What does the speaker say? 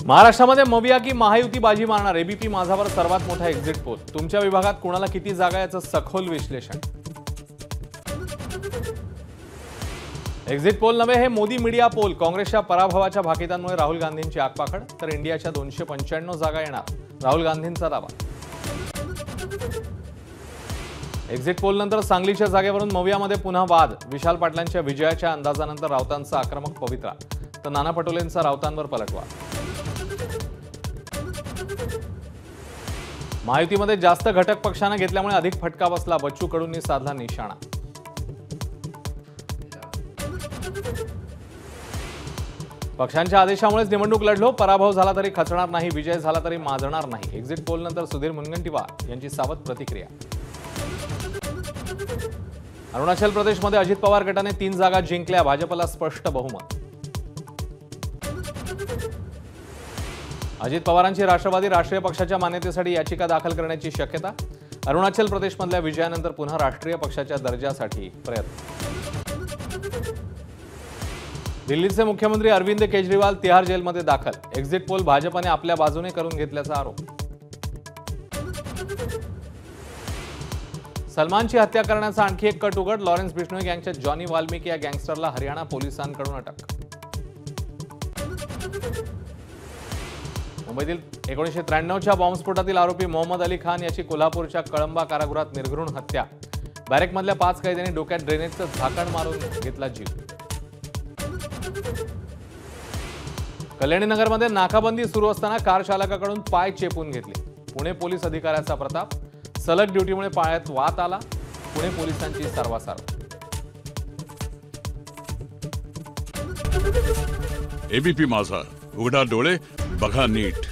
महाराष्ट्रामध्ये मविया की महायुती बाजी मारणार एबीपी माझावर सर्वात मोठा एक्झिट पोल। तुमच्या विभागात कोणाला किती जागा याचं सखोल विश्लेषण। एक्झिट पोल नव्हे हे मोदी मीडिया पोल। काँग्रेसच्या पराभवाच्या भाकितांमुळे राहुल गांधींची आगपाखड, तर इंडियाच्या 295 जागा येणार राहुल गांधींचा दावा। एक्झिट पोल नंतर सांगलीच्या जागेवरून मवियामध्ये पुन्हा वाद। विशाल पाटलांच्या विजयाच्या अंदाजानंतर राऊतांचा आक्रमक पवित्रा, तर नाना पटोलेंचा राऊतांवर पलटवार। महायुतीमध्ये जास्त घटक पक्षांना घेतल्यामुळे अधिक फटका बसला। बच्चू कडूंनी साधला निशाणा। पक्षांच्या आदेशामुळेच निवडणूक लढलो, पराभव झाला तरी खचणार नाही, विजय झाला तरी माजणार नाही। एक्झिट पोल नंतर सुधीर मुनगंटीवार यांची सावध प्रतिक्रिया। अरुणाचल प्रदेशमध्ये अजित पवार गटाने 3 जागा जिंकल्या, भाजपला स्पष्ट बहुमत। अजित पवारांची राष्ट्रवादी राष्ट्रीय पक्षाच्या मान्यतेसाठी याचिका दाखल करण्याची शक्यता। अरुणाचल प्रदेशमधल्या विजयानंतर पुन्हा राष्ट्रीय पक्षाच्या दर्जासाठी प्रयत्न। दिल्लीचे मुख्यमंत्री अरविंद केजरीवाल तिहार जेलमध्ये दाखल। एक्झिट पोल भाजपने आपल्या बाजूने करून घेतल्याचा आरोप। सलमानची हत्या करण्याचा आणखी एक कट उघड। लॉरेन्स बिश्नोई गँगच्या जॉनी वाल्मिकी या गँगस्टरला हरियाणा पोलिसांकडून अटक। मुंबईतील 1993च्या बॉम्बस्फोटातील आरोपी मोहम्मद अली खान याची कोल्हापूरच्या कळंबा कारागृहात निर्घृण हत्या। बॅरेकमधल्या 5 कैद्यांनी डोक्यात ड्रेनेजचं झाकण मारून घेतला जीव। कल्याणीनगरमध्ये नाकाबंदी सुरू असताना कार चालकाकडून पाय चेपून घेतले। पुणे पोलीस अधिकाऱ्याचा प्रताप, सलग ड्युटीमुळे पायात वात आला। पुणे पोलिसांची सर्वासार। एबीपी माझा, उघडा डोळे बघा नीट।